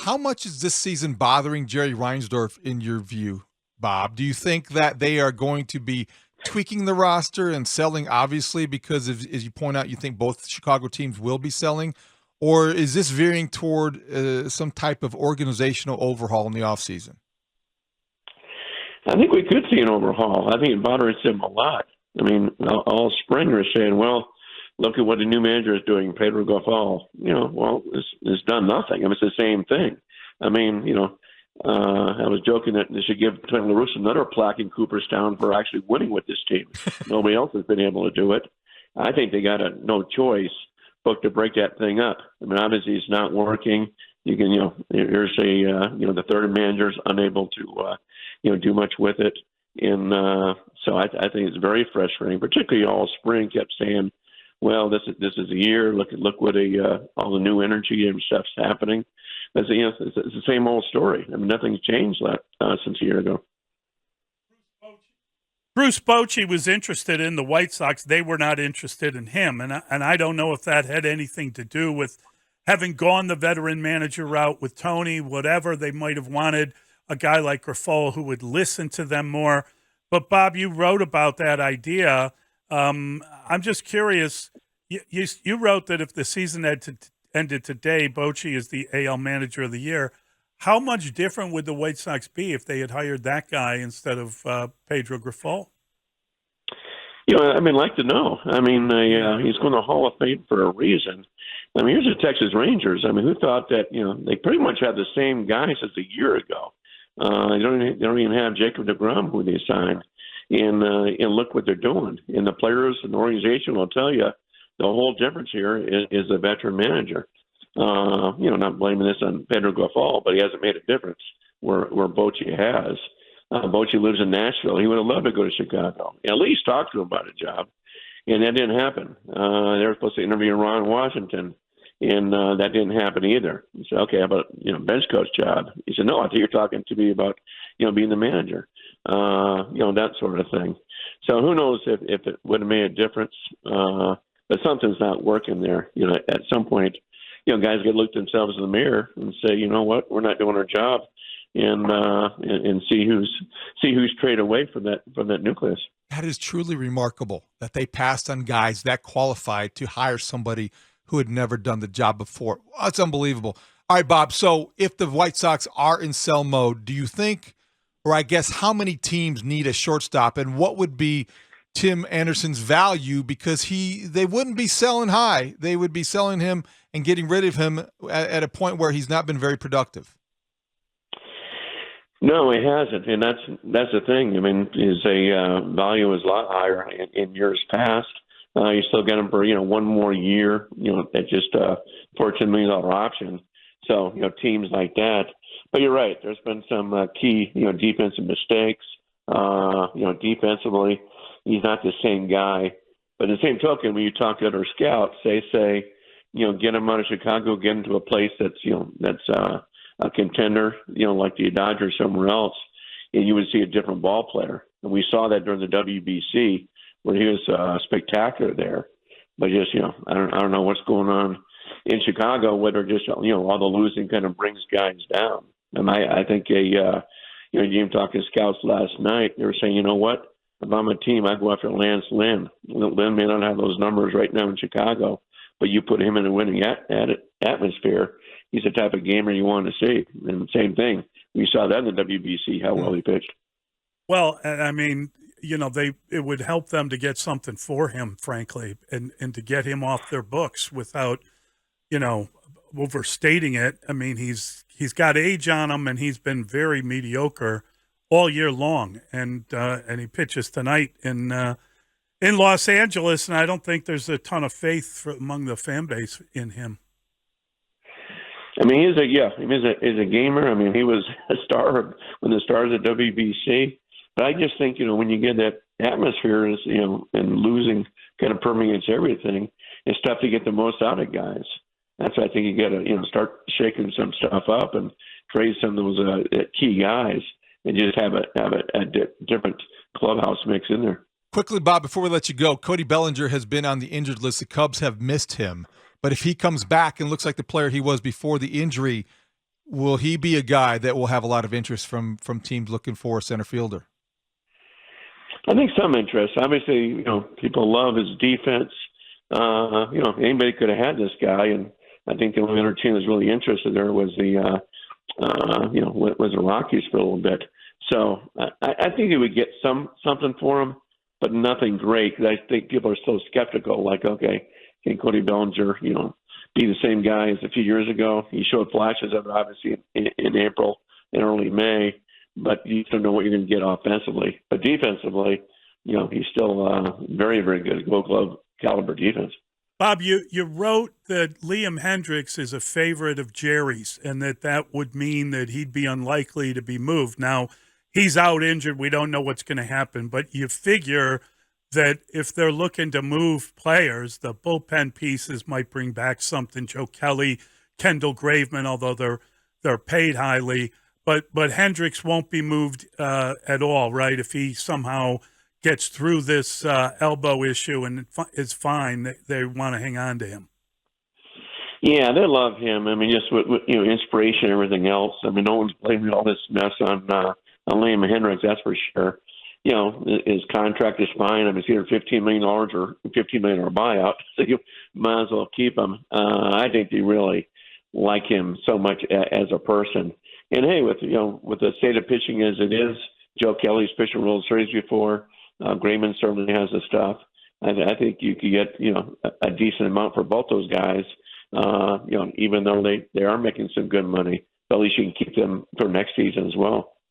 how much is this season bothering Jerry Reinsdorf in your view, Bob? Do you think that they are going to be tweaking the roster and selling, obviously, because as you point out, you think both Chicago teams will be selling? Or is this veering toward some type of organizational overhaul in the offseason? I think we could see an overhaul. I think it bothers him a lot. I mean, all spring we're saying, well, look at what the new manager is doing, Pedro Grifol. Well, it's done nothing. I mean, it's the same thing. I mean, I was joking that they should give Tony La Russa another plaque in Cooperstown for actually winning with this team. Nobody else has been able to do it. I think they got no choice but to break that thing up. I mean, obviously it's not working. You can, here's the third manager's unable to, do much with it. And so I think it's very frustrating, particularly all spring kept saying, well, this is a year. Look what all the new energy and stuff's happening. It's the same old story. I mean, nothing's changed since a year ago. Bruce Bochy was interested in the White Sox. They were not interested in him, and I don't know if that had anything to do with having gone the veteran manager route with Tony. Whatever, they might have wanted a guy like Grifol who would listen to them more. But Bob, you wrote about that idea. I'm just curious. You wrote that if the season ended today, Bochy is the AL Manager of the Year. How much different would the White Sox be if they had hired that guy instead of Pedro Grifol? I'd like to know. I mean, he's going to Hall of Fame for a reason. I mean, here's the Texas Rangers. I mean, who thought that, they pretty much had the same guys as a year ago. They don't even have Jacob deGrom, who they signed. And look what they're doing. And the players and the organization will tell you the whole difference here is a veteran manager. Not blaming this on Pedro Grifol, but he hasn't made a difference where Bochy has. Bochy lives in Nashville. He would have loved to go to Chicago. At least talk to him about a job. And that didn't happen. They were supposed to interview Ron Washington, and that didn't happen either. He said, okay, how about, bench coach job? He said, no, I think you're talking to me about, being the manager, that sort of thing. So who knows if it would have made a difference, but something's not working there. At some point, guys get look themselves in the mirror and say, you know what, we're not doing our job, and see who's traded away from that nucleus. That is truly remarkable that they passed on guys that qualified to hire somebody who had never done the job before. That's unbelievable. All right, Bob. So if the White Sox are in sell mode, do you think, or I guess how many teams need a shortstop, and what would be Tim Anderson's value? Because they wouldn't be selling high. They would be selling him and getting rid of him at a point where he's not been very productive. No, he hasn't, and that's the thing. I mean, his value is a lot higher in years past. You still get him for one more year. At just a $14 million option. So teams like that. But you're right. There's been some key defensive mistakes. Defensively, he's not the same guy. But in the same token, when you talk to other scouts, they say, get him out of Chicago, get him to a place that's a contender, like the Dodgers somewhere else, and you would see a different ball player. And we saw that during the WBC where he was spectacular there. But just, I don't know what's going on in Chicago, whether just, all the losing kind of brings guys down. And I think you even talking to scouts last night, they were saying, you know what, if I'm a team, I go after Lance Lynn. Lynn may not have those numbers right now in Chicago, but you put him in a winning atmosphere, he's the type of gamer you want to see. And same thing. We saw that in the WBC, how well he pitched. Well, I mean, it would help them to get something for him, frankly, and to get him off their books without, overstating it. I mean, he's got age on him, and he's been very mediocre all year long. And he pitches tonight in Los Angeles, and I don't think there's a ton of faith among the fan base in him. I mean, he's a gamer. I mean, he was a star when the Stars at WBC. But I just think, when you get that atmosphere, and losing kind of permeates everything, it's tough to get the most out of guys. That's why I think you got to, start shaking some stuff up and trade some of those key guys and just have a different clubhouse mix in there. Quickly, Bob, before we let you go, Cody Bellinger has been on the injured list. The Cubs have missed him. But if he comes back and looks like the player he was before the injury, will he be a guy that will have a lot of interest from teams looking for a center fielder? I think some interest. Obviously, people love his defense. Anybody could have had this guy, and I think the only other team that's really interested there was the Rockies for a little bit. So I think he would get something for him, but nothing great. I think people are so skeptical. Like, okay, can Cody Bellinger, be the same guy as a few years ago? He showed flashes of it, obviously, in April and early May, but you don't know what you're going to get offensively. But defensively, he's still very, very good. Gold Glove caliber defense. Bob, you wrote that Liam Hendricks is a favorite of Jerry's and that would mean that he'd be unlikely to be moved. Now, he's out injured. We don't know what's going to happen, but you figure that if they're looking to move players, the bullpen pieces might bring back something. Joe Kelly, Kendall Graveman, although they're paid highly, but Hendricks won't be moved at all, right? If he somehow gets through this elbow issue and is fine, they want to hang on to him. Yeah, they love him. I mean, just with inspiration and everything else. I mean, no one's blaming all this mess on Liam Hendricks, that's for sure. His contract is fine. I mean, it's either $15 million or $15 million or a buyout, so you might as well keep him. I think they really like him so much as a person. And hey, with the state of pitching as it is, Joe Kelly's pitched a World Series before. Grayman certainly has the stuff. I think you could get a decent amount for both those guys. Even though they are making some good money, at least you can keep them for next season as well.